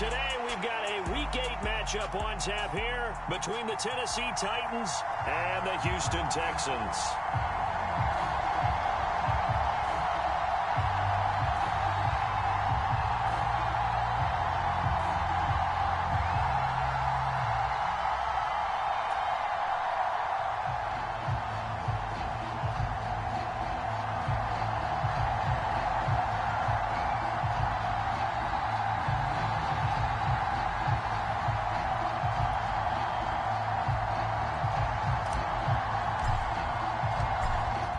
Today, we've got a Week 8 matchup on tap here between the Tennessee Titans and the Houston Texans.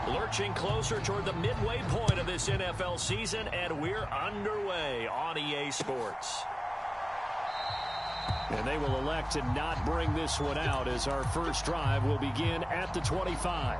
Lurching closer toward the midway point of this NFL season, and we're underway on EA Sports. And they will elect to not bring this one out as our first drive will begin at the 25.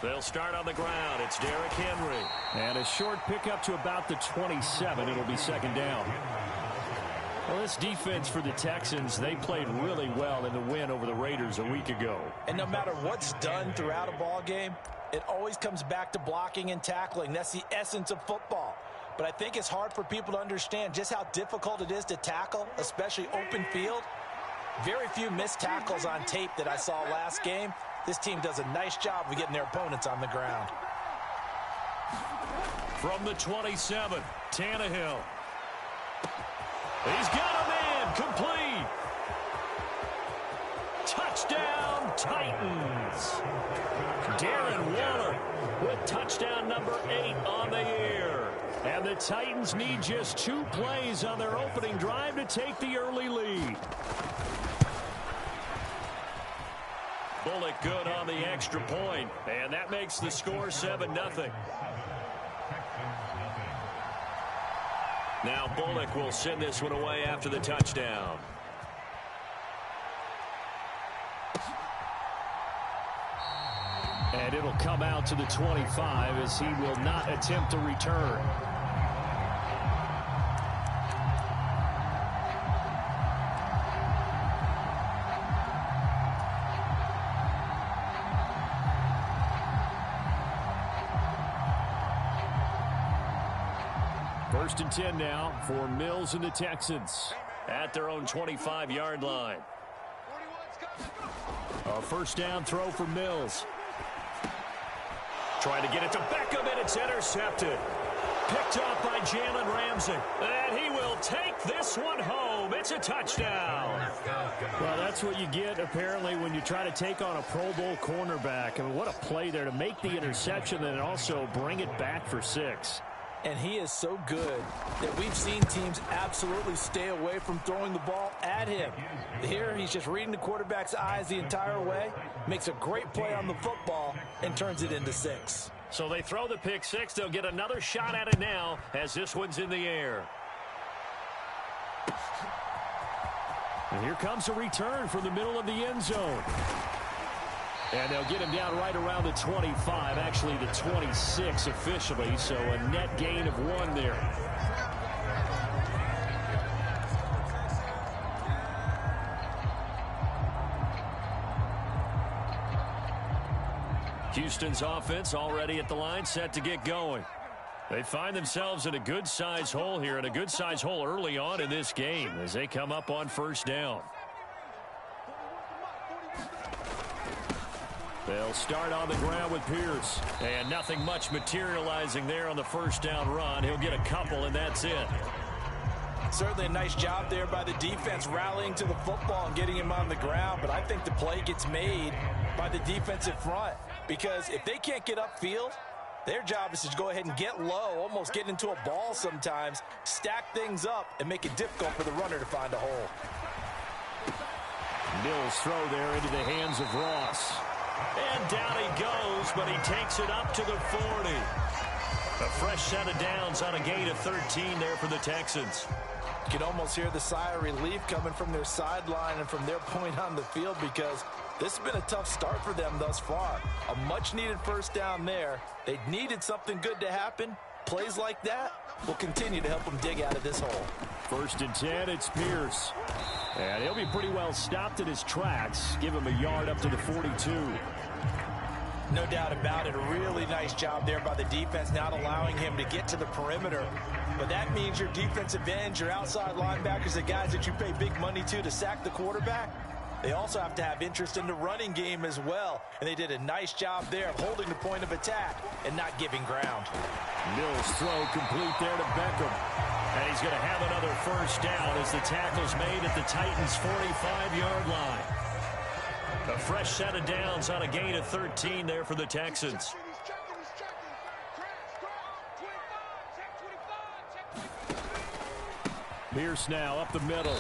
They'll start on the ground. It's Derrick Henry. And a short pickup to about the 27. It'll be second down. Well, this defense for the Texans, they played really well in the win over the Raiders a week ago. And no matter what's done throughout a ball game, it always comes back to blocking and tackling. That's the essence of football. But I think it's hard for people to understand just how difficult it is to tackle, especially open field. Very few missed tackles on tape that I saw last game. This team does a nice job of getting their opponents on the ground. From the 27, Tannehill. He's got a man complete. Touchdown, Titans. Darren Waller with touchdown number 8 on the year. And the Titans need just 2 plays on their opening drive to take the early lead. Bullock good on the extra point, and that makes the score 7-0. Now Bullock will send this one away after the touchdown. And it'll come out to the 25 as he will not attempt to return. First and 10 now for Mills and the Texans at their own 25-yard line. A first down throw for Mills. Trying to get it to Beckham, and it's intercepted. Picked off by Jalen Ramsey. And he will take this one home. It's a touchdown. Well, that's what you get, apparently, when you try to take on a Pro Bowl cornerback. I mean, what a play there to make the interception and also bring it back for 6. And he is so good that we've seen teams absolutely stay away from throwing the ball at him. Here, he's just reading the quarterback's eyes the entire way, makes a great play on the football, and turns it into 6. So they throw the pick 6. They'll get another shot at it now as this one's in the air. And here comes a return from the middle of the end zone. And they'll get him down right around the 25, actually the 26 officially, so a net gain of 1 there. Houston's offense already at the line, set to get going. They find themselves in a good-sized hole here, and a good-sized hole early on in this game as they come up on first down. They'll start on the ground with Pierce. And nothing much materializing there on the first down run. He'll get a couple, and that's it. Certainly a nice job there by the defense rallying to the football and getting him on the ground. But I think the play gets made by the defensive front. Because if they can't get upfield, their job is to go ahead and get low, almost get into a ball sometimes, stack things up, and make it difficult for the runner to find a hole. Mills throw there into the hands of Ross. And down he goes, but he takes it up to the 40. A fresh set of downs on a gain of 13 there for the Texans. You can almost hear the sigh of relief coming from their sideline and from their point on the field because This has been a tough start for them thus far. A much-needed first down there. They needed something good to happen. Plays like that will continue to help them dig out of this hole. 1st and 10, it's Pierce. And he'll be pretty well stopped in his tracks. Give him a yard up to the 42. No doubt about it. A really nice job there by the defense, not allowing him to get to the perimeter. But that means your defensive ends, your outside linebackers, the guys that you pay big money to sack the quarterback, they also have to have interest in the running game as well. And they did a nice job there of holding the point of attack and not giving ground. Mills' throw complete there to Beckham. And he's going to have another first down as the tackle's made at the Titans' 45-yard line. A fresh set of downs on a gain of 13 there for the Texans. Pierce now up the middle.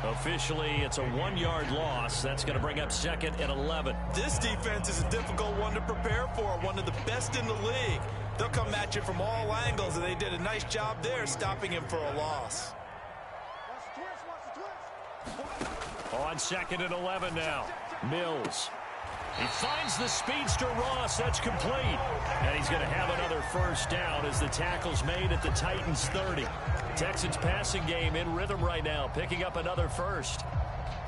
Officially, it's a 1-yard loss. That's going to bring up 2nd and 11. This defense is a difficult one to prepare for, one of the best in the league. They'll come at you from all angles, and they did a nice job there stopping him for a loss. On 2nd and 11 now. Mills. He finds the speedster Ross. That's complete. And he's going to have another first down as the tackle's made at the Titans' 30. Texans passing game in rhythm right now, picking up another first.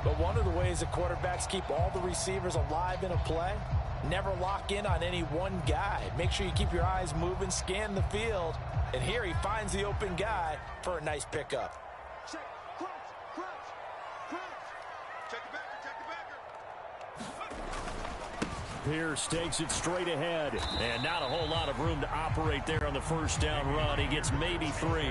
But one of the ways that quarterbacks keep all the receivers alive in a play, never lock in on any one guy. Make sure you keep your eyes moving, scan the field. And here he finds the open guy for a nice pickup. Pierce takes it straight ahead. And not a whole lot of room to operate there on the first down run. He gets maybe 3.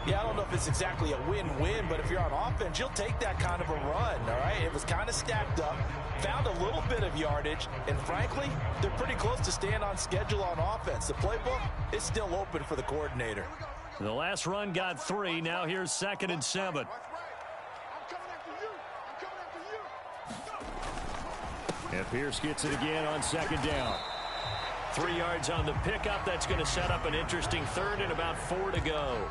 Yeah, I don't know if it's exactly a win-win, but if you're on offense, you'll take that kind of a run, all right? It was kind of stacked up, found a little bit of yardage, and frankly, they're pretty close to staying on schedule on offense. The playbook is still open for the coordinator. The last run got 3. Now here's 2nd and 7. And Pierce gets it again on 2nd down. 3 yards on the pickup. That's going to set up an interesting 3rd and about 4 to go.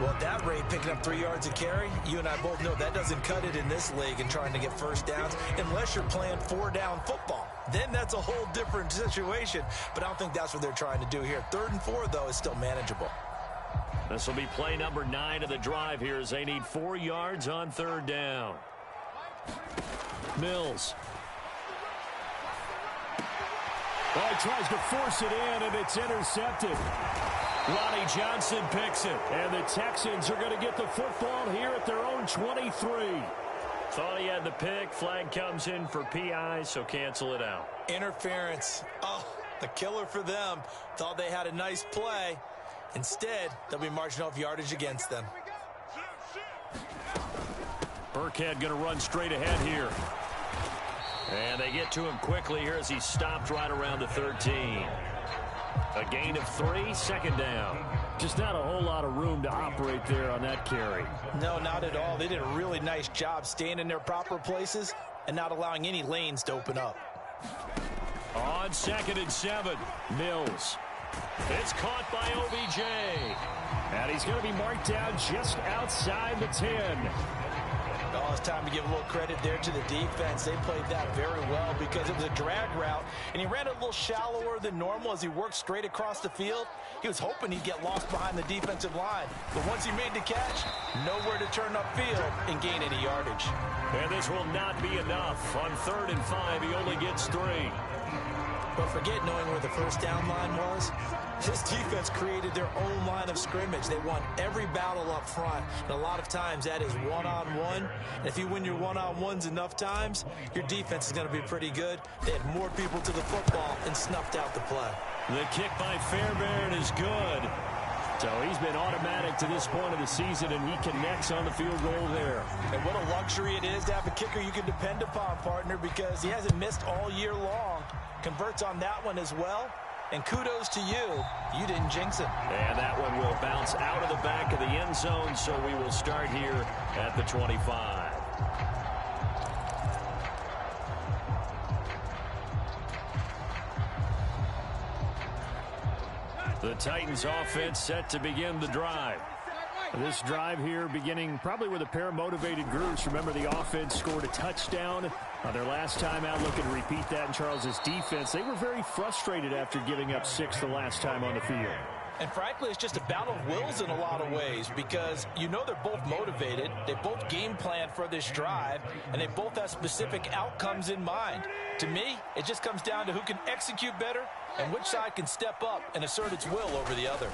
Well, at that rate, picking up 3 yards a carry, you and I both know that doesn't cut it in this league and trying to get first downs unless you're playing 4-down football. Then that's a whole different situation, but I don't think that's what they're trying to do here. 3rd and 4, though, is still manageable. This will be play number 9 of the drive here as they need 4 yards on 3rd down. Mills. Oh, he tries to force it in, and it's intercepted. Ronnie Johnson picks it, and the Texans are going to get the football here at their own 23. Thought he had the pick. Flag comes in for PI, so cancel it out. Interference. Oh, the killer for them. Thought they had a nice play. Instead, they'll be marching off yardage against them. Burkhead going to run straight ahead here. And they get to him quickly here as he's stopped right around the 13. A gain of 3, 2nd down. Just not a whole lot of room to operate there on that carry. No, not at all. They did a really nice job staying in their proper places and not allowing any lanes to open up. On 2nd and 7, Mills. It's caught by OBJ. And he's going to be marked down just outside the 10. Oh, it's time to give a little credit there to the defense. They played that very well because it was a drag route, and he ran a little shallower than normal as he worked straight across the field. He was hoping he'd get lost behind the defensive line, but once he made the catch, nowhere to turn upfield and gain any yardage. And this will not be enough. On 3rd and 5, he only gets 3. But forget knowing where the first down line was. This defense created their own line of scrimmage. They won every battle up front. And a lot of times that is one-on-one. And if you win your one-on-ones enough times, your defense is going to be pretty good. They had more people to the football and snuffed out the play. The kick by Fairbairn is good. So he's been automatic to this point of the season, and he connects on the field goal there. And what a luxury it is to have a kicker you can depend upon, partner, because he hasn't missed all year long. Converts on that one as well. And kudos to you. You didn't jinx it. And that one will bounce out of the back of the end zone, so we will start here at the 25. The Titans offense set to begin the drive. This drive here beginning probably with a pair of motivated groups. Remember, the offense scored a touchdown their last time out. Looking to repeat that in Charles's defense. They were very frustrated after giving up 6 the last time on the field. And frankly, it's just a battle of wills in a lot of ways because you know they're both motivated. They both game plan for this drive, and they both have specific outcomes in mind. To me, it just comes down to who can execute better and which side can step up and assert its will over the other.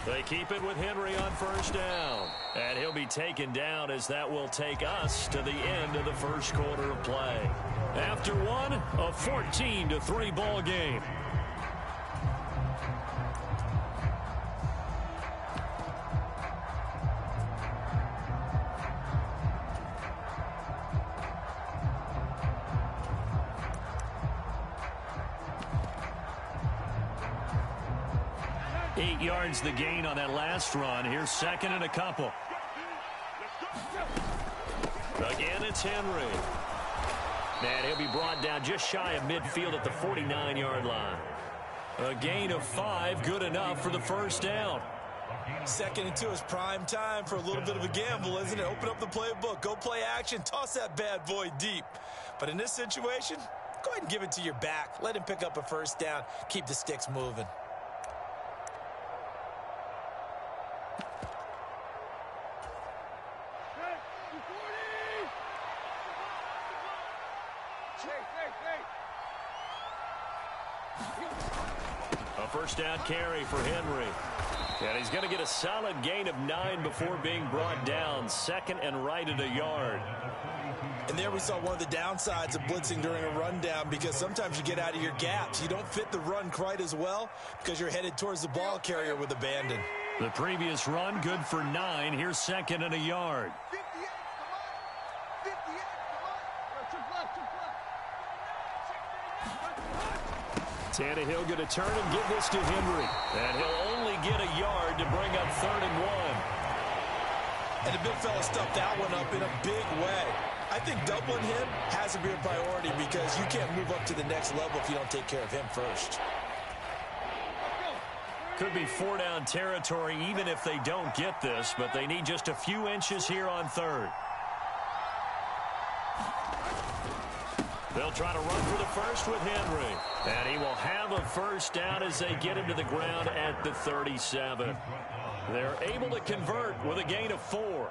They keep it with Henry on first down. And he'll be taken down as that will take us to the end of the first quarter of play. After one, a 14-3 ball game. Yards the gain on that last run. Here's second and a couple. Again, it's Henry. And he'll be brought down just shy of midfield at the 49-yard line. A gain of 5, good enough for the first down. Second and 2 is prime time for a little bit of a gamble, isn't it? Open up the playbook, go play action, toss that bad boy deep. But in this situation, go ahead and give it to your back. Let him pick up a first down. Keep the sticks moving. A first down carry for Henry. And he's going to get a solid gain of 9 before being brought down. Second and right at a yard. And there we saw one of the downsides of blitzing during a rundown because sometimes you get out of your gaps. You don't fit the run quite as well because you're headed towards the ball carrier with abandon. The previous run good for 9. Here's second and a yard. Tannehill going to turn and give this to Henry. And he'll only get a yard to bring up 3rd and 1. And the big fella stuffed that one up in a big way. I think doubling him has to be a priority because you can't move up to the next level if you don't take care of him first. Could be 4-down territory even if they don't get this, but they need just a few inches here on 3rd. They'll try to run for the first with Henry. And he will have a first down as they get him to the ground at the 37. They're able to convert with a gain of 4.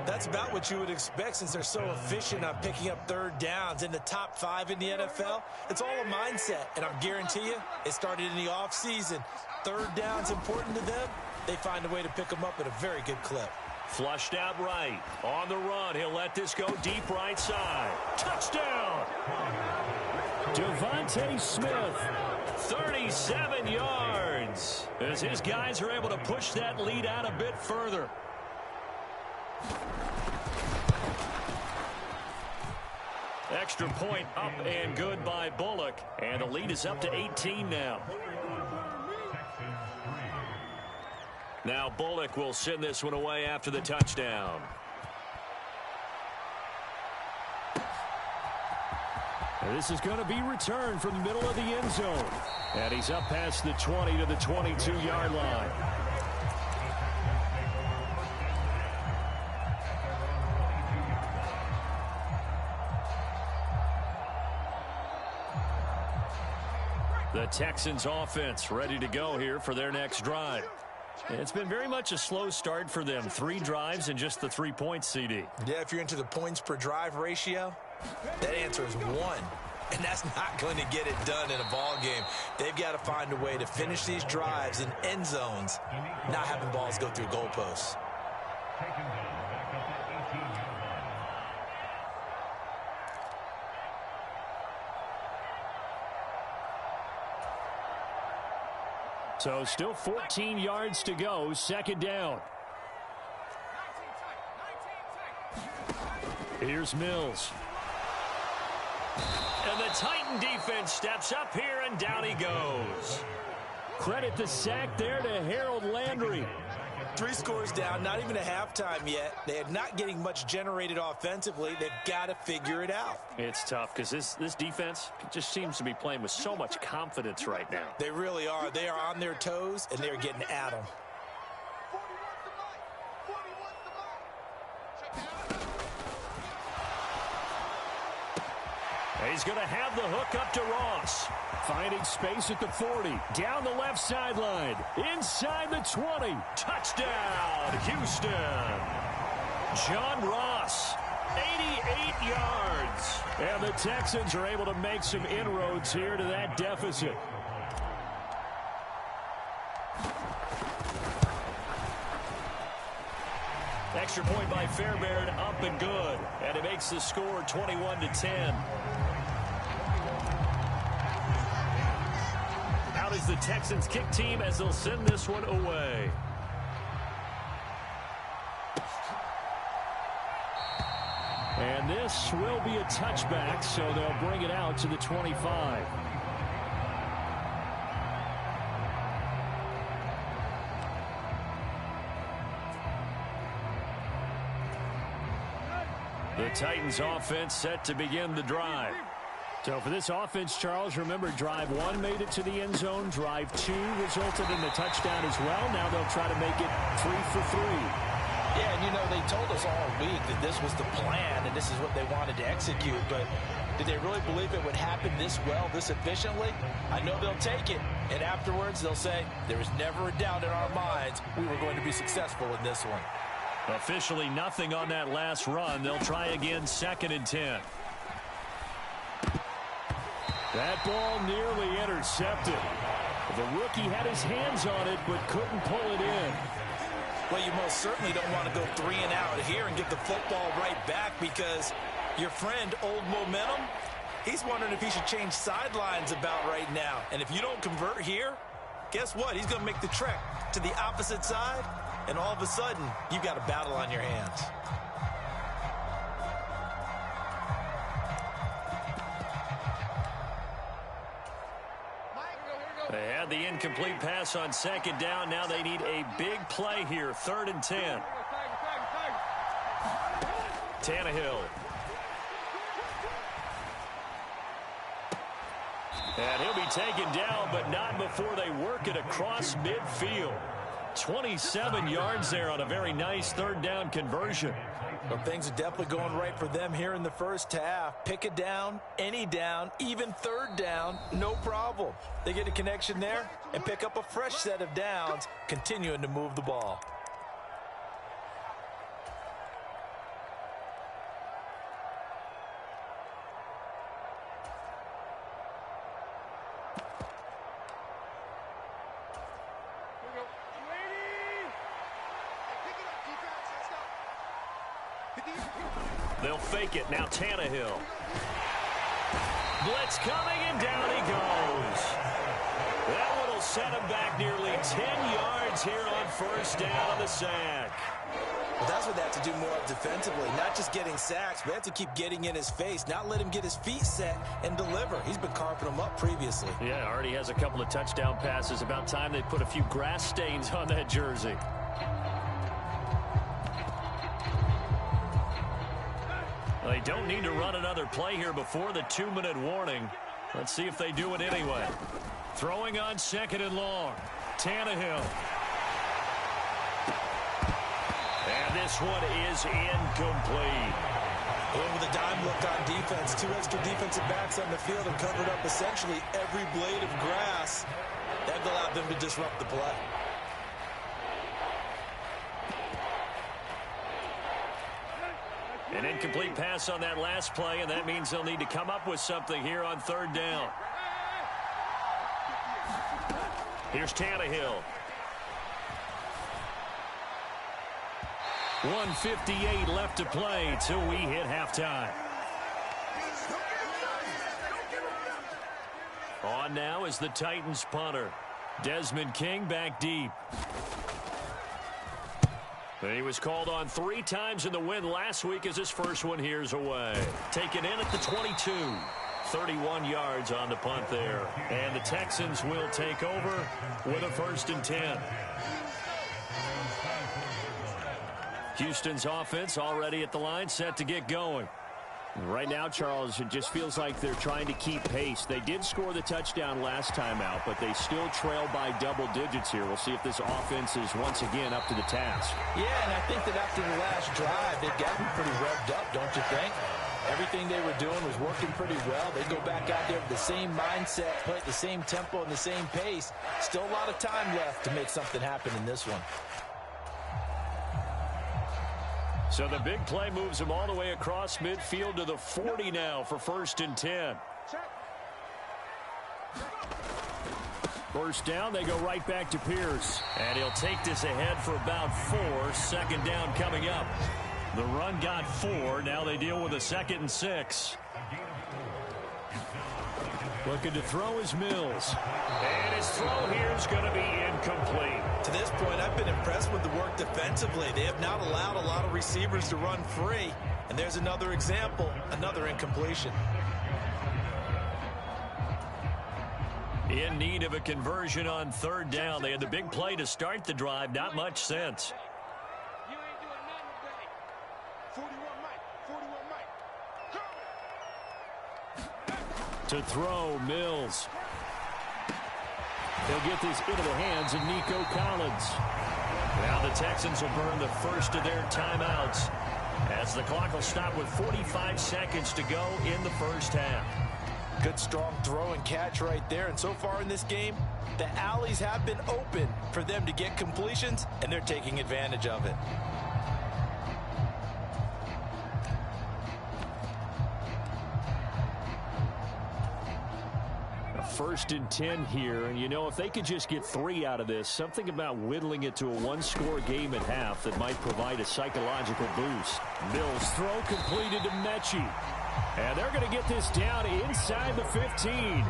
That's about what you would expect since they're so efficient on picking up 3rd downs in the top 5 in the NFL. It's all a mindset, and I guarantee you it started in the offseason. 3rd down's important to them. They find a way to pick them up at a very good clip. Flushed out right. On the run, he'll let this go deep right side. Touchdown! Devontae Smith, 37 yards. As his guys are able to push that lead out a bit further. Extra point up and good by Bullock. And the lead is up to 18 now. Now Bullock will send this one away after the touchdown. And this is going to be returned from the middle of the end zone. And he's up past the 20 to the 22-yard line. The Texans offense ready to go here for their next drive. It's been very much a slow start for them. 3 drives and just the 3 points, CD. Yeah, if you're into the points per drive ratio, that answer is 1. And that's not going to get it done in a ball game. They've got to find a way to finish these drives in end zones, not having balls go through goalposts. So still 14 yards to go, second down. Here's Mills. And the Titan defense steps up here, and down he goes. Credit the sack there to Harold Landry. 3 scores down, not even a halftime yet. They are not getting much generated offensively. They've got to figure it out. It's tough because this defense just seems to be playing with so much confidence right now. They really are. They are on their toes, and they're getting at them. He's going to have the hook up to Ross. Finding space at the 40. Down the left sideline. Inside the 20. Touchdown, Houston. John Ross, 88 yards. And the Texans are able to make some inroads here to that deficit. Extra point by Fairbairn, up and good. And it makes the score 21-10. Out is the Texans kick team as they'll send this one away. And this will be a touchback, so they'll bring it out to the 25. The Titans offense set to begin the drive. So for this offense, Charles, remember, drive 1 made it to the end zone. Drive 2 resulted in the touchdown as well. Now they'll try to make it 3 for 3. Yeah, and you know, they told us all week that this was the plan and this is what they wanted to execute, but did they really believe it would happen this well, this efficiently? I know they'll take it, and afterwards they'll say, there was never a doubt in our minds we were going to be successful in this one. Officially nothing on that last run. They'll try again, 2nd and 10. That ball nearly intercepted. The rookie had his hands on it, but couldn't pull it in. Well, you most certainly don't want to go 3 and out here and get the football right back, because your friend, Old Momentum, he's wondering if he should change sidelines about right now. And if you don't convert here, guess what? He's going to make the trek to the opposite side, and all of a sudden, you've got a battle on your hands. They had the incomplete pass on 2nd down. Now they need a big play here. 3rd and 10. Tannehill. And he'll be taken down, but not before they work it across midfield. 27 yards there on a very nice 3rd down conversion. Well, things are definitely going right for them here in the first half. Pick a down, any down, even 3rd down, no problem. They get a connection there and pick up a fresh set of downs, continuing to move the ball. They'll fake it. Now Tannehill. Blitz coming, and down he goes. That one will set him back nearly 10 yards here on 1st down on the sack. Well, that's what they have to do more of defensively. Not just getting sacks, but they have to keep getting in his face, not let him get his feet set and deliver. He's been carving them up previously. Yeah, already has a couple of touchdown passes. About time they put a few grass stains on that jersey. They don't need to run another play here before the 2-minute warning. Let's see if they do it anyway. Throwing on 2nd and long. Tannehill. And this one is incomplete. And with a dime look on defense, 2 extra defensive backs on the field and covered up essentially every blade of grass. That allowed them to disrupt the play. An incomplete pass on that last play, and that means they'll need to come up with something here on 3rd down. Here's Tannehill. 1:58 left to play till we hit halftime. On now is the Titans punter. Desmond King back deep. He was called on 3 times in the win last week as his first one here's away. Taken in at the 22. 31 yards on the punt there. And the Texans will take over with a 1st and 10. Houston's offense already at the line, set to get going. Right now, Charles, it just feels like they're trying to keep pace. They did score the touchdown last time out, but they still trail by double digits here. We'll see if this offense is once again up to the task. Yeah, and I think that after the last drive, they've gotten pretty revved up, don't you think? Everything they were doing was working pretty well. They go back out there with the same mindset, play at the same tempo and the same pace. Still a lot of time left to make something happen in this one. So the big play moves them all the way across midfield to the 40 now for 1st and 10. First down, they go right back to Pierce. And he'll take this ahead for about 4. 2nd down coming up. The run got 4. Now they deal with a 2nd and 6. Looking to throw is Mills. And his throw here is going to be incomplete. To this point, I've been impressed with the work defensively. They have not allowed a lot of receivers to run free. And there's another example, another incompletion. In need of a conversion on 3rd down. They had the big play to start the drive. Not much sense. To throw, Mills. He'll get this into the hands of Nico Collins. Now the Texans will burn the first of their timeouts as the clock will stop with 45 seconds to go in the first half. Good strong throw and catch right there. And so far in this game, the alleys have been open for them to get completions, and they're taking advantage of it. 1st and 10 here, and you know, if they could just get 3 out of this, something about whittling it to a 1-score game at half that might provide a psychological boost. Mills' throw completed to Mechie, and they're going to get this down inside the 15.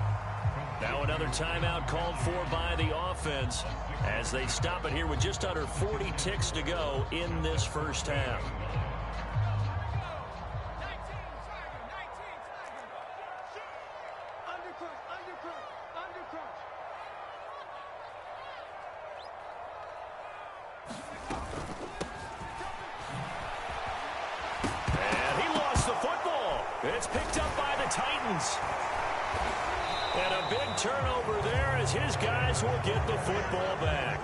Now another timeout called for by the offense as they stop it here with just under 40 ticks to go in this first half. It's picked up by the Titans. And a big turnover there as his guys will get the football back.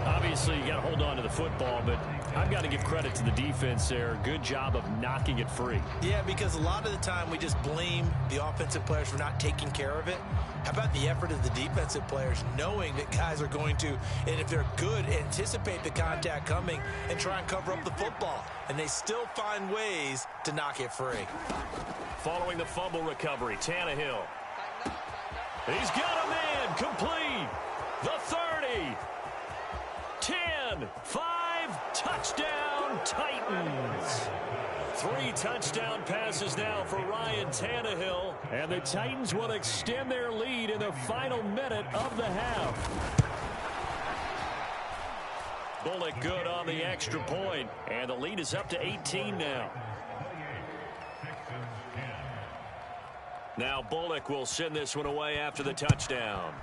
Obviously, you got to hold on to the football, but I've got to give credit to the defense there. Good job of knocking it free. Yeah, because a lot of the time we just blame the offensive players for not taking care of it. How about the effort of the defensive players knowing that guys are going to, and if they're good, anticipate the contact coming and try and cover up the football. And they still find ways to knock it free. Following the fumble recovery, Tannehill. He's got a man complete. The 30. 10, 5, touchdown Titans. 3 touchdown passes now for Ryan Tannehill. And the Titans will extend their lead in the final minute of the half. Bullock good on the extra point. And the lead is up to 18 now. Now Bullock will send this one away after the touchdown.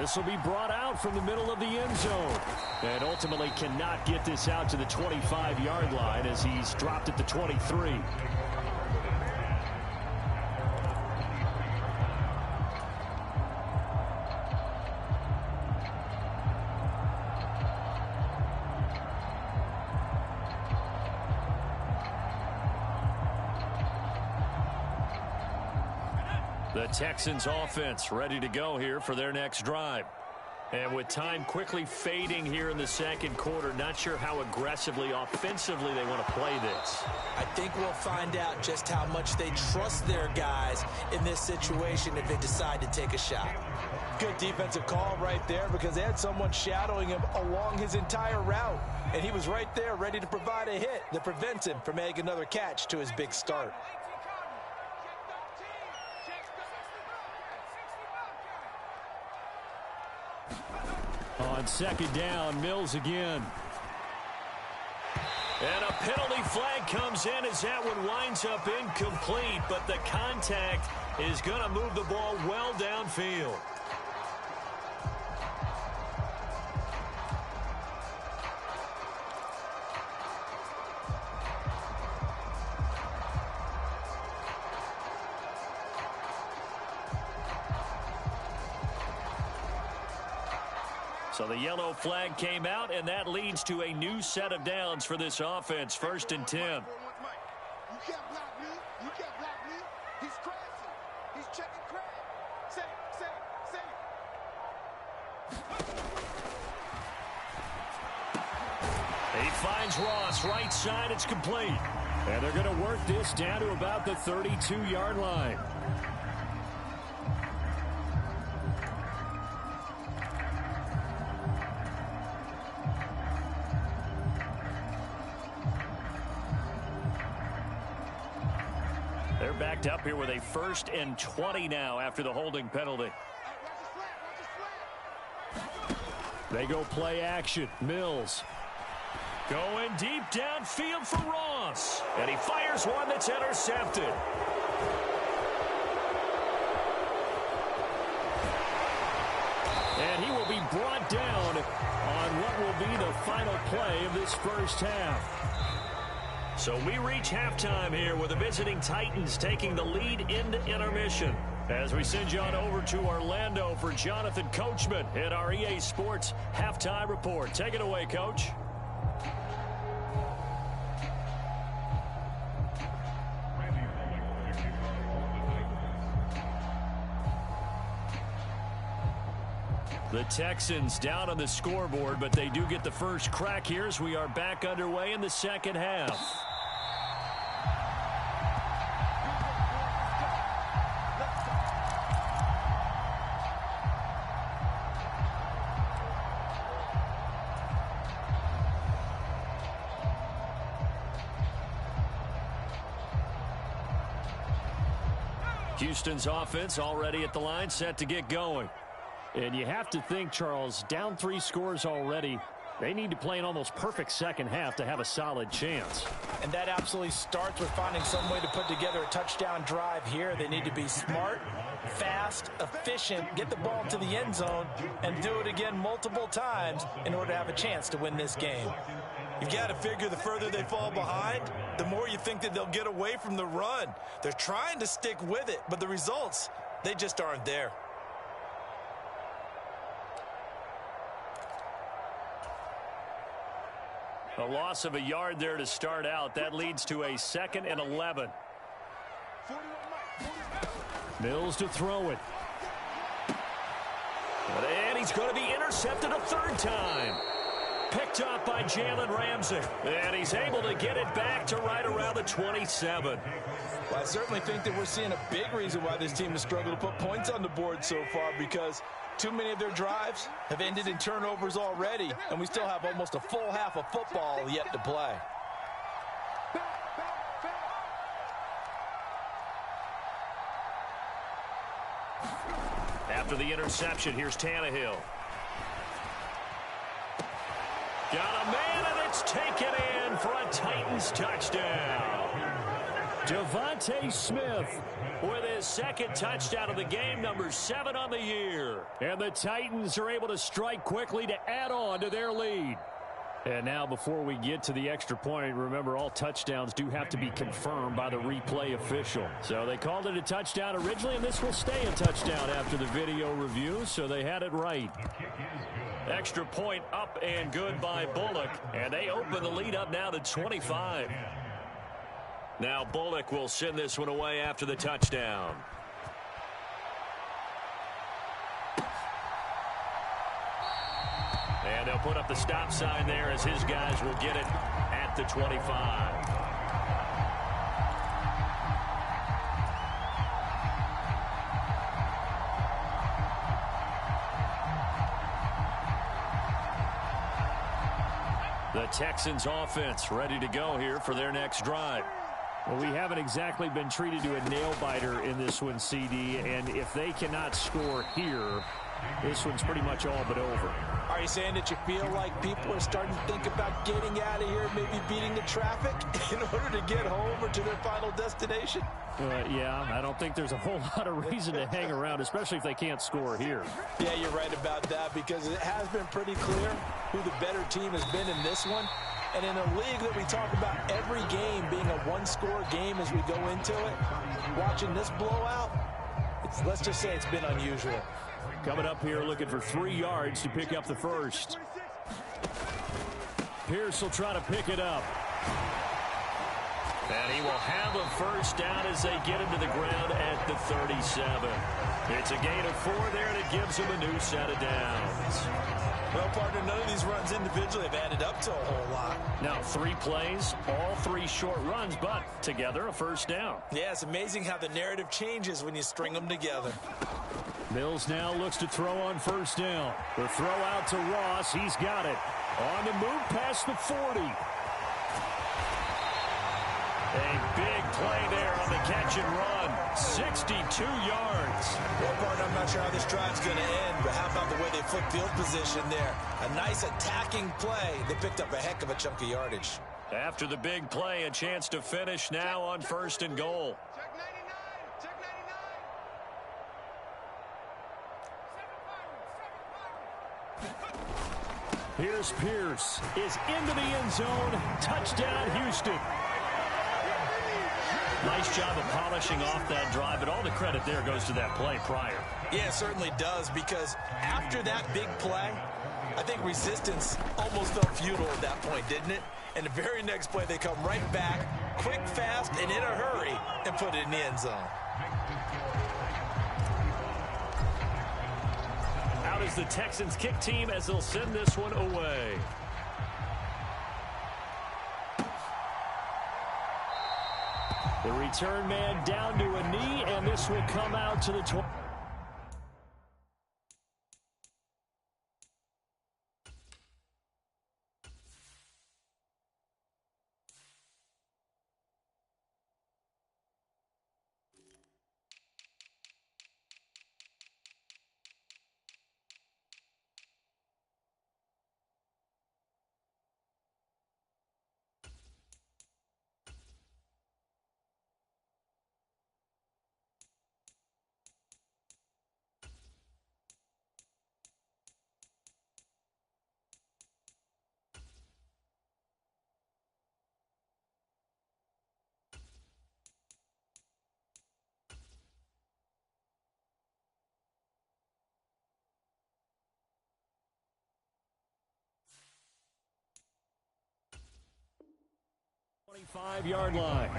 This will be brought out from the middle of the end zone. And ultimately cannot get this out to the 25-yard line as he's dropped at the 23. The Texans offense ready to go here for their next drive. And with time quickly fading here in the second quarter, not sure how aggressively, offensively they want to play this. I think we'll find out just how much they trust their guys in this situation if they decide to take a shot. Good defensive call right there because they had someone shadowing him along his entire route. And he was right there ready to provide a hit that prevents him from making another catch to his big start. On second down, Mills again. And a penalty flag comes in as that one winds up incomplete, but the contact is going to move the ball well downfield. So the yellow flag came out, and that leads to a new set of downs for this offense. 1st and 10. You can't block me. You can't block me. He's crashing. He's checking crash. Say it. He finds Ross right side. It's complete. And they're going to work this down to about the 32-yard line. They're backed up here with a 1st and 20 now after the holding penalty. They go play action. Mills going deep downfield for Ross. And he fires one that's intercepted. And he will be brought down on what will be the final play of this first half. So we reach halftime here with the visiting Titans taking the lead into intermission. As we send you on over to Orlando for Jonathan Coachman at our EA Sports Halftime Report. Take it away, Coach. The Texans down on the scoreboard, but they do get the first crack here as we are back underway in the second half. Houston's offense already at the line, set to get going. And you have to think, Charles, down 3 scores already. They need to play an almost perfect second half to have a solid chance. And that absolutely starts with finding some way to put together a touchdown drive here. They need to be smart, fast, efficient, get the ball to the end zone, and do it again multiple times in order to have a chance to win this game. You've got to figure the further they fall behind, the more you think that they'll get away from the run. They're trying to stick with it, but the results, they just aren't there. A loss of a yard there to start out. That leads to a 2nd and 11. Mills to throw it. And he's going to be intercepted a 3rd time. Picked up by Jalen Ramsey. And he's able to get it back to right around the 27. Well, I certainly think that we're seeing a big reason why this team has struggled to put points on the board so far, because too many of their drives have ended in turnovers already, and we still have almost a full half of football yet to play. After the interception, here's Tannehill. Got a man, and it's taken in for a Titans touchdown. Devontae Smith with his 2nd touchdown of the game, number 7 on the year. And the Titans are able to strike quickly to add on to their lead. And now before we get to the extra point, remember all touchdowns do have to be confirmed by the replay official. So they called it a touchdown originally, and this will stay a touchdown after the video review, so they had it right. Extra point up and good by Bullock, and they open the lead up now to 25. Now Bullock will send this one away after the touchdown. And they'll put up the stop sign there as his guys will get it at the 25. The Texans offense ready to go here for their next drive. Well, we haven't exactly been treated to a nail-biter in this one, CD, and if they cannot score here, this one's pretty much all but over. Are you saying that you feel like people are starting to think about getting out of here, maybe beating the traffic in order to get home or to their final destination? Yeah, I don't think there's a whole lot of reason to hang around, especially if they can't score here. Yeah, you're right about that, because it has been pretty clear who the better team has been in this one. And in a league that we talk about every game being a one-score game as we go into it, watching this blowout, let's just say it's been unusual. Coming up here looking for 3 yards to pick up the first. Pierce will try to pick it up. And he will have a first down as they get him to the ground at the 37. It's a gain of 4 there, and it gives him a new set of downs. Well, partner, none of these runs individually have added up to a whole lot. Now 3 plays, all 3 short runs, but together a first down. Yeah, it's amazing how the narrative changes when you string them together. Mills now looks to throw on first down. The throw out to Ross. He's got it. On the move past the 40. A big play there on the catch and run. 62 yards. Well, partner, I'm not sure how this drive's going to end, but how about the way they flipped field position there? A nice attacking play. They picked up a heck of a chunk of yardage. After the big play, a chance to finish now on first and goal. Check 99. Check 99. Here's Pierce is into the end zone. Touchdown, Houston. Nice job of polishing off that drive, but all the credit there goes to that play prior. Yeah, it certainly does, because after that big play, I think resistance almost felt futile at that point, didn't it? And the very next play, they come right back, quick, fast, and in a hurry, and put it in the end zone. Out is the Texans kick team as they'll send this one away. The return man down to a knee, and this will come out to the 20. Five-yard line.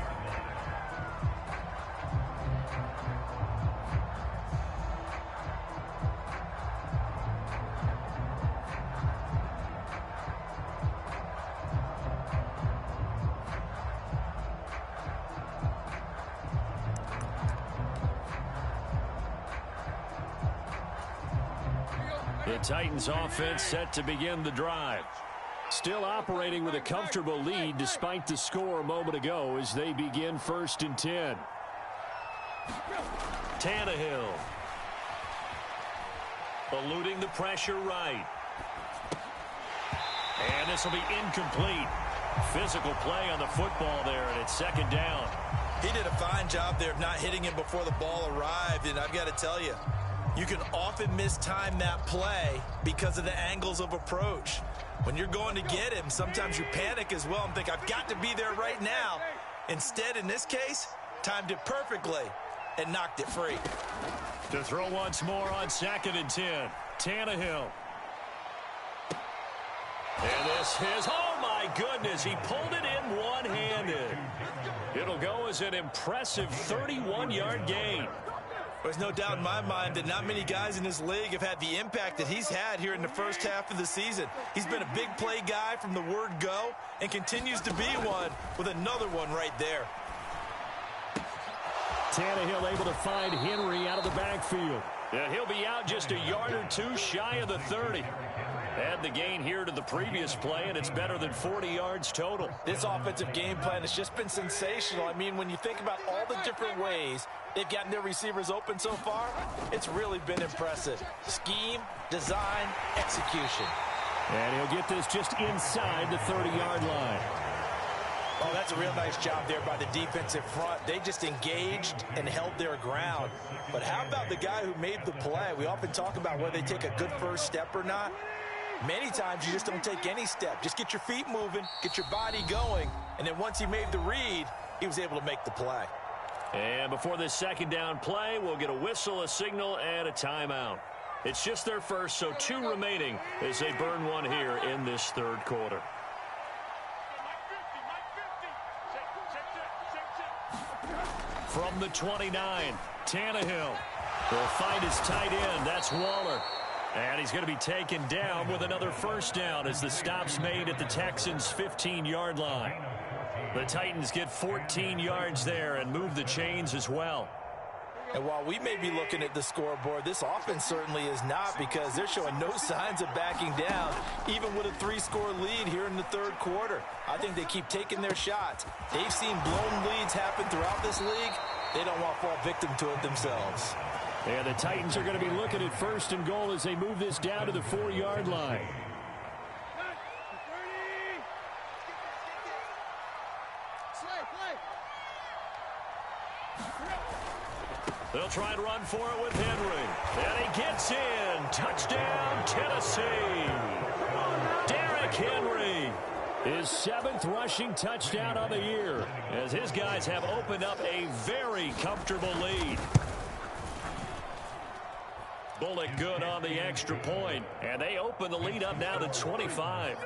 The Titans offense set to begin the drive. Still operating with a comfortable lead despite the score a moment ago as they begin 1st and 10. Tannehill. Eluding the pressure right. And this will be incomplete. Physical play on the football there, and it's 2nd down. He did a fine job there of not hitting him before the ball arrived, and I've got to tell you, you can often mistime that play because of the angles of approach. When you're going to get him, sometimes you panic as well and think, I've got to be there right now. Instead, in this case, timed it perfectly and knocked it free. To throw once more on 2nd and 10. Tannehill. And this is, oh my goodness, he pulled it in one-handed. It'll go as an impressive 31-yard gain. There's no doubt in my mind that not many guys in this league have had the impact that he's had here in the first half of the season. He's been a big play guy from the word go and continues to be one with another one right there. Tannehill able to find Henry out of the backfield. Yeah, he'll be out just a yard or two shy of the 30. Add the gain here to the previous play, and it's better than 40 yards total. This offensive game plan has just been sensational. I mean, when you think about all the different ways they've gotten their receivers open so far, it's really been impressive. Scheme, design, execution. And he'll get this just inside the 30-yard line. Oh, that's a real nice job there by the defensive front. They just engaged and held their ground. But how about the guy who made the play? We often talk about whether they take a good first step or not. Many times you just don't take any step. Just get your feet moving, get your body going, and then once he made the read, he was able to make the play. And before this 2nd down play, we'll get a whistle, a signal, and a timeout. It's just their first, so 2 remaining as they burn one here in this third quarter. From the 29, Tannehill will find his tight end. That's Waller. And he's going to be taken down with another first down as the stop's made at the Texans' 15-yard line. The Titans get 14 yards there and move the chains as well. And while we may be looking at the scoreboard, this offense certainly is not, because they're showing no signs of backing down, even with a 3-score lead here in the third quarter. I think they keep taking their shots. They've seen blown leads happen throughout this league. They don't want to fall victim to it themselves. And the Titans are going to be looking at first and goal as they move this down to the 4-yard line. They'll try and run for it with Henry. And he gets in. Touchdown, Tennessee. Derrick Henry. His 7th rushing touchdown of the year, as his guys have opened up a very comfortable lead. Bullock good on the extra point, and they open the lead up now to 25.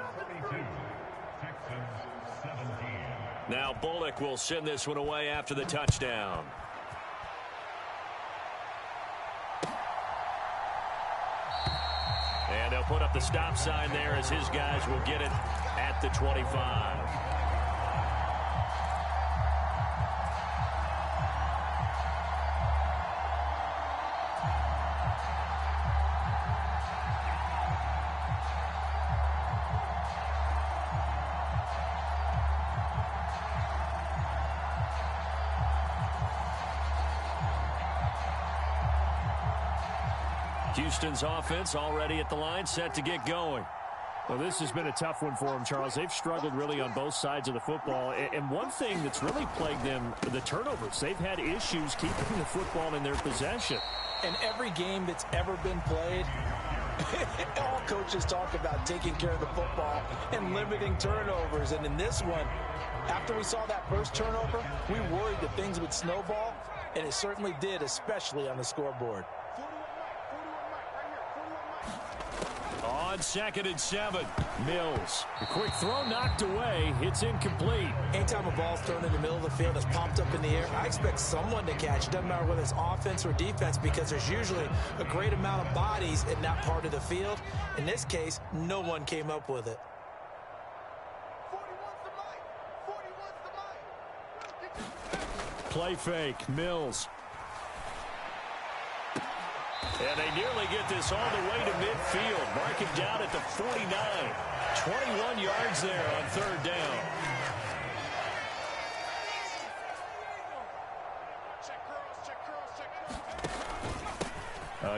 Now Bullock will send this one away after the touchdown. And they'll put up the stop sign there as his guys will get it at the 25. Houston's offense already at the line, set to get going. Well, this has been a tough one for them, Charles. They've struggled really on both sides of the football. And one thing that's really plagued them, the turnovers. They've had issues keeping the football in their possession. In every game that's ever been played, all coaches talk about taking care of the football and limiting turnovers. And in this one, after we saw that first turnover, we worried that things would snowball, and it certainly did, especially on the scoreboard. On 2nd and 7, Mills. A quick throw knocked away. It's incomplete. Anytime a ball's thrown in the middle of the field, it's popped up in the air, I expect someone to catch it. Doesn't matter whether it's offense or defense, because there's usually a great amount of bodies in that part of the field. In this case, no one came up with it. Play fake. Mills. And they nearly get this all the way to midfield. Mark it down at the 49. 21 yards there on 3rd down.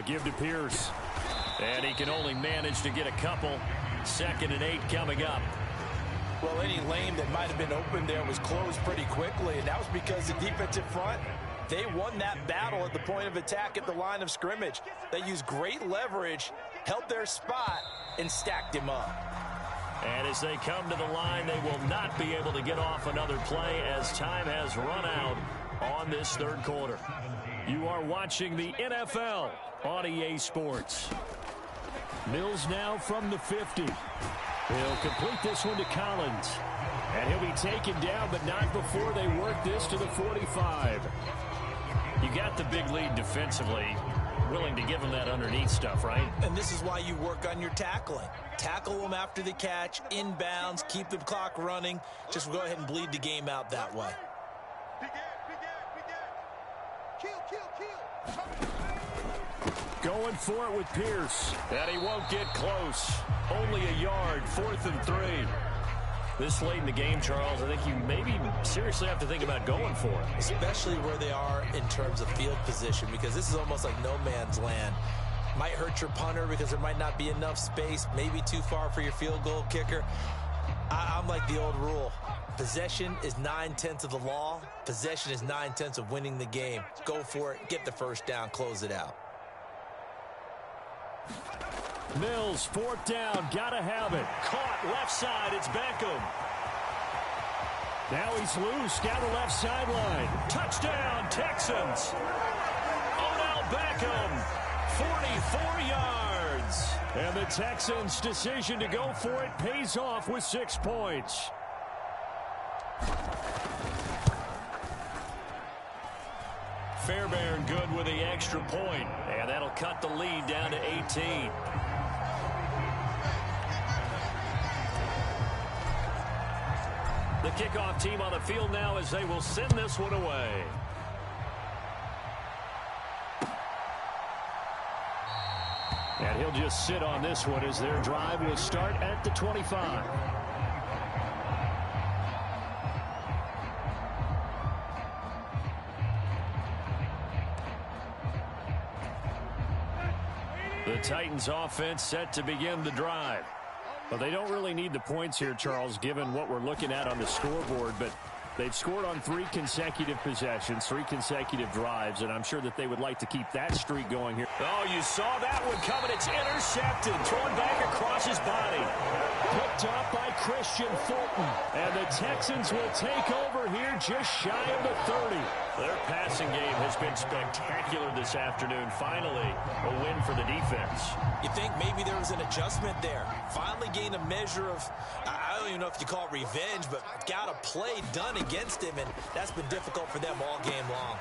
Give to Pierce. And he can only manage to get a couple. 2nd and 8 coming up. Well, any lane that might have been open there was closed pretty quickly, and that was because the defensive front, they won that battle at the point of attack at the line of scrimmage. They used great leverage, held their spot, and stacked him up. And as they come to the line, they will not be able to get off another play as time has run out on this 3rd quarter. You are watching the NFL on EA Sports. Mills now from the 50. He'll complete this one to Collins. And he'll be taken down, but not before they work this to the 45. You got the big lead defensively. Willing to give them that underneath stuff, right? And this is why you work on your tackling. Tackle them after the catch, inbounds, keep the clock running. Just go ahead and bleed the game out that way. Going for it with Pierce. And he won't get close. Only a yard, 4th and 3. This late in the game, Charles, I think you maybe seriously have to think about going for it. Especially where they are in terms of field position, because this is almost like no man's land. Might hurt your punter because there might not be enough space, maybe too far for your field goal kicker. I'm like the old rule. Possession is 9/10 of the law. Possession is 9/10 of winning the game. Go for it, get the first down, close it out. Mills, 4th down, gotta have it. Caught left side, it's Beckham. Now he's loose down the left sideline. Touchdown, Texans. Odell Beckham 44 yards. And the Texans' decision to go for it pays off with 6 points. Fairbairn good with the extra point. And that'll cut the lead down to 18. The kickoff team on the field now as they will send this one away. And he'll just sit on this one as their drive will start at the 25. The Titans offense set to begin the drive. Well, they don't really need the points here, Charles, given what we're looking at on the scoreboard, but they've scored on 3 consecutive possessions, 3 consecutive drives, and I'm sure that they would like to keep that streak going here. Oh, you saw that one coming. It's intercepted. Thrown back across his body. Picked up by Christian Fulton. And the Texans will take over here just shy of the 30. Their passing game has been spectacular this afternoon. Finally, a win for the defense. You think maybe there was an adjustment there. Finally gained a measure of, I don't even know if you call it revenge, but got a play done against him, and that's been difficult for them all game long.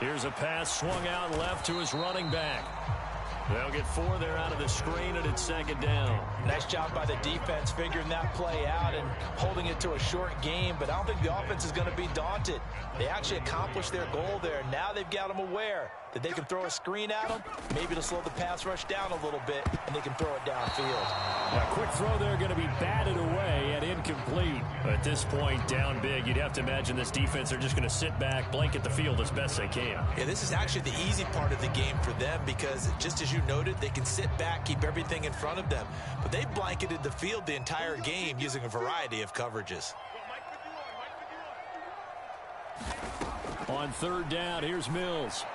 Here's a pass swung out left to his running back. They'll get 4 there out of the screen, and it's 2nd down. Nice job by the defense figuring that play out and holding it to a short game, but I don't think the offense is going to be daunted. They actually accomplished their goal there. Now they've got them aware that they can throw a screen at them. Maybe it'll slow the pass rush down a little bit, and they can throw it downfield. A quick throw there going to be batted away and incomplete. At this point, down big, you'd have to imagine this defense are just going to sit back, blanket the field as best they can. Yeah, this is actually the easy part of the game for them because, just as you noted, they can sit back, keep everything in front of them. But they blanketed the field the entire game using a variety of coverages. On 3rd down, here's Mills.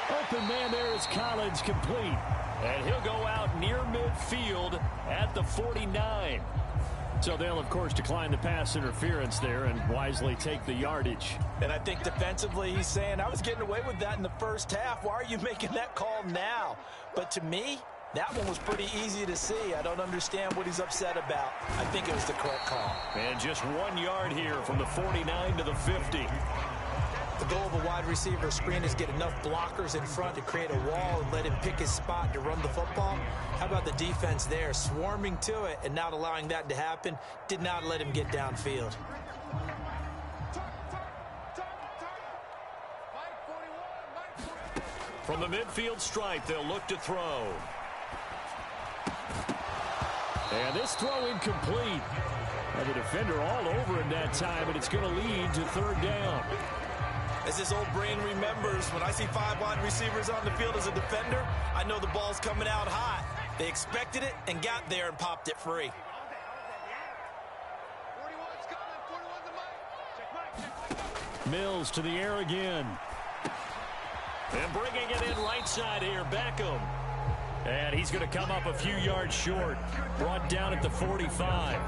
Open man there is Collins, complete. And he'll go out near midfield at the 49. So they'll, of course, decline the pass interference there and wisely take the yardage. And I think defensively he's saying, I was getting away with that in the first half. Why are you making that call now? But to me, that one was pretty easy to see. I don't understand what he's upset about. I think it was the correct call. And just 1 yard here from the 49 to the 50. The goal of a wide receiver screen is get enough blockers in front to create a wall and let him pick his spot to run the football. How about the defense there, swarming to it and not allowing that to happen? Did not let him get downfield. From the midfield stripe, they'll look to throw. And this throw incomplete. And the defender all over him that time, and it's going to lead to 3rd down. As this old brain remembers, when I see 5 wide receivers on the field as a defender, I know the ball's coming out hot. They expected it and got there and popped it free. Mills to the air again. And bringing it in right side here, Beckham. And he's going to come up a few yards short. Brought down at the 45.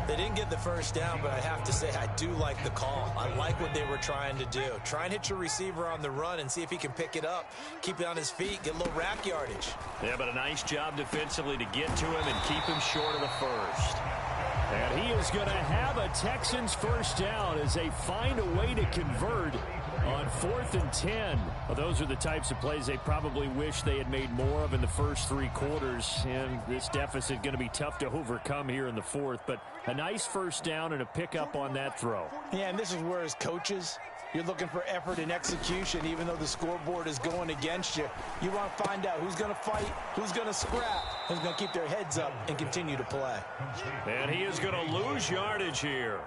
They didn't get the first down, but I have to say I do like the call. I like what they were trying to do. Try and hit your receiver on the run and see if he can pick it up. Keep it on his feet, get a little rack yardage. Yeah, but a nice job defensively to get to him and keep him short of the first. And he is going to have a Texans first down as they find a way to convert on 4th and 10. Well, those are the types of plays they probably wish they had made more of in the first 3 quarters. And this deficit going to be tough to overcome here in the 4th. But a nice first down and a pickup on that throw. Yeah, and this is where as coaches, you're looking for effort and execution, even though the scoreboard is going against you. You want to find out who's going to fight, who's going to scrap, who's going to keep their heads up and continue to play. And he is going to lose yardage here.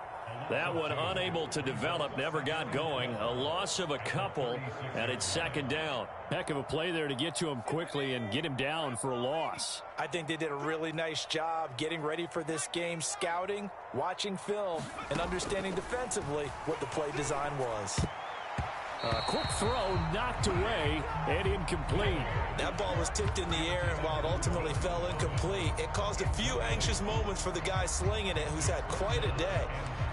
That one unable to develop, never got going. A loss of a couple, and it's 2nd down. Heck of a play there to get to him quickly and get him down for a loss. I think they did a really nice job getting ready for this game, scouting, watching film, and understanding defensively what the play design was. A quick throw knocked away and incomplete. That ball was tipped in the air, and while it ultimately fell incomplete, it caused a few anxious moments for the guy slinging it, who's had quite a day.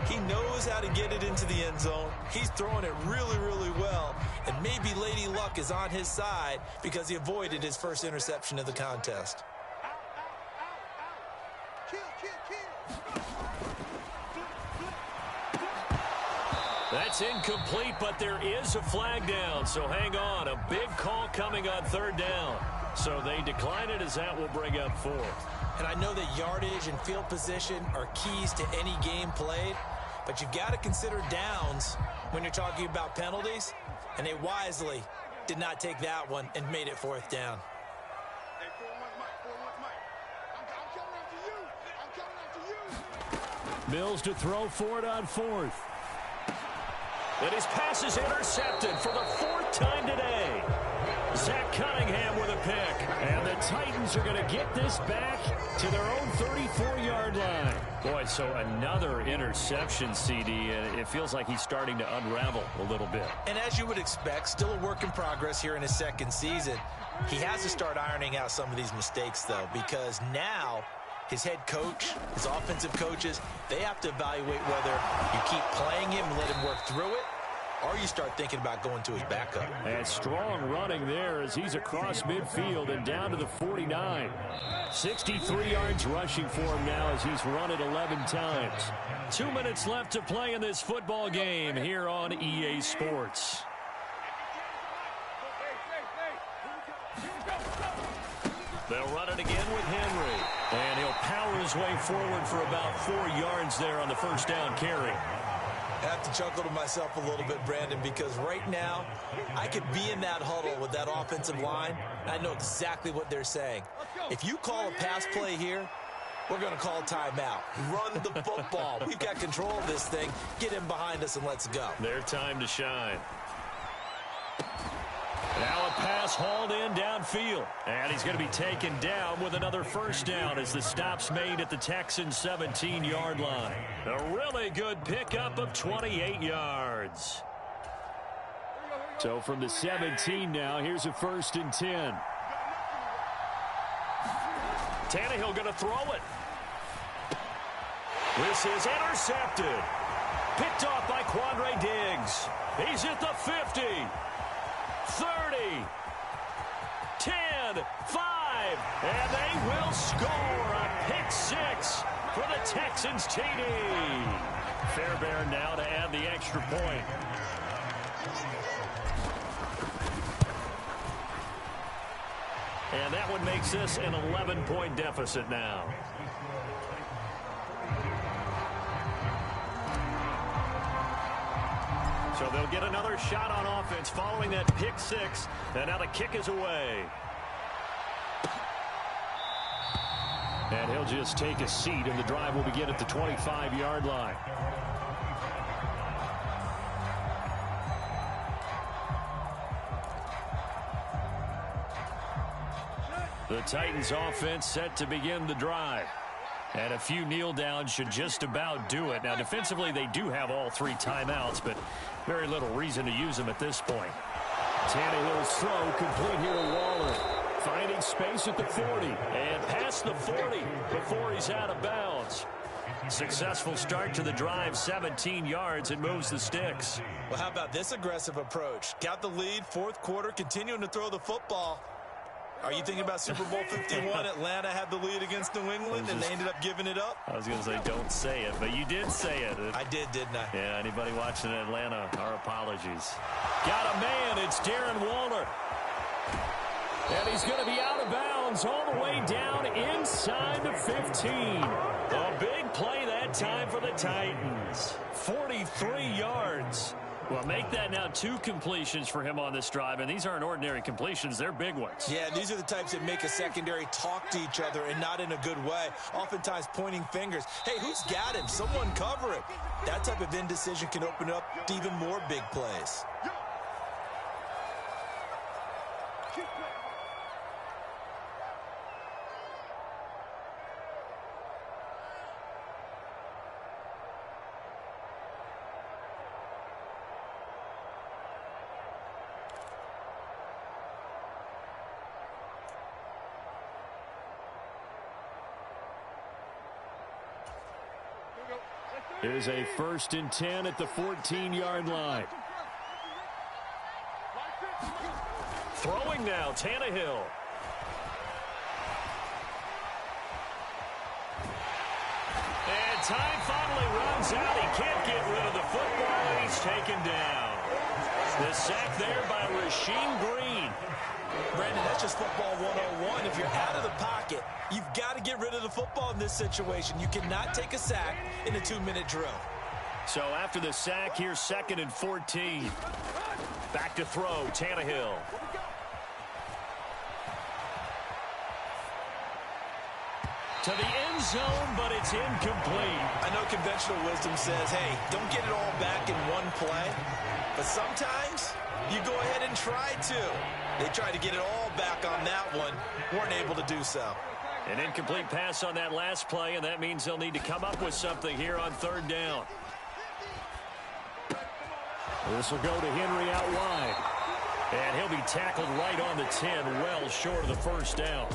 He knows how to get it into the end zone, He's throwing it really, really well, and maybe Lady Luck is on his side because he avoided his first interception of the contest. That's incomplete, but there is a flag down, so hang on. A big call coming on third down. So they decline it as that will bring up fourth. And I know that yardage and field position are keys to any game played, but you've got to consider downs when you're talking about penalties, and they wisely did not take that one and made it fourth down. Hey, 4-1 Mike. I'm coming after you. Mills to throw for it on fourth. And his pass is intercepted for the fourth time today. Zach Cunningham with a pick. And the Titans are going to get this back to their own 34-yard line. Boy, so another interception, CD, and it feels like he's starting to unravel a little bit. And as you would expect, still a work in progress here in his second season. He has to start ironing out some of these mistakes, though, because now his head coach, his offensive coaches, they have to evaluate whether you keep playing him and let him work through it, or you start thinking about going to his backup. And strong running there as he's across midfield and down to the 49. 63 yards rushing for him now as he's run it 11 times. 2 minutes left to play in this football game here on EA Sports. They'll run it again with Henry. And he'll power his way forward for about 4 yards there on the first down carry. I have to chuckle to myself a little bit, Brandon, because right now I could be in that huddle with that offensive line. I know exactly what they're saying. If you call a pass play here, we're going to call timeout. Run the football. We've got control of this thing. Get him behind us and let's go. Their time to shine. Now a pass hauled in downfield. And he's going to be taken down with another first down as the stop's made at the Texans' 17-yard line. A really good pickup of 28 yards. So from the 17 now, here's a 1st and 10. Tannehill going to throw it. This is intercepted. Picked off by Quandre Diggs. He's at the 50. 30, 10, 5, and they will score a pick six for the Texans TD. Fairbairn now to add the extra point. And that one makes this an 11-point deficit now. So they'll get another shot on offense following that pick six. And now the kick is away. And he'll just take a seat, and the drive will begin at the 25-yard line. The Titans offense set to begin the drive. And a few kneel downs should just about do it. Now, defensively, they do have all 3 timeouts, but very little reason to use them at this point. Tannehill's throw complete here to Waller. Finding space at the 40. And past the 40 before he's out of bounds. Successful start to the drive, 17 yards, and moves the sticks. Well, how about this aggressive approach? Got the lead, fourth quarter, continuing to throw the football. Are you thinking about Super Bowl 51? Atlanta had the lead against New England, and they ended up giving it up? I was going to say, don't say it, but you did say it. I did, didn't I? Yeah, anybody watching Atlanta, our apologies. Got a man. It's Darren Waller. And he's going to be out of bounds all the way down inside the 15. A big play that time for the Titans. 43 yards. Well, make that now 2 completions for him on this drive, and these aren't ordinary completions. They're big ones. Yeah, these are the types that make a secondary talk to each other and not in a good way, oftentimes pointing fingers. Hey, who's got him? Someone cover it. That type of indecision can open up to even more big plays. Here's a 1st and 10 at the 14-yard line. Throwing now, Tannehill. And time finally runs out. He can't get rid of the football, and he's taken down. The sack there by Rasheem Green. Brandon, that's just football 101. If you're out of the pocket, you've got to get rid of the football in this situation. You cannot take a sack in a 2-minute drill. So after the sack, here's 2nd and 14. Back to throw, Tannehill. To the end zone, but it's incomplete. I know conventional wisdom says, hey, don't get it all back in one play. But sometimes you go ahead and try to. They tried to get it all back on that one. Weren't able to do so. An incomplete pass on that last play, and that means they'll need to come up with something here on 3rd down. This will go to Henry out wide. And he'll be tackled right on the 10, well short of the 1st down.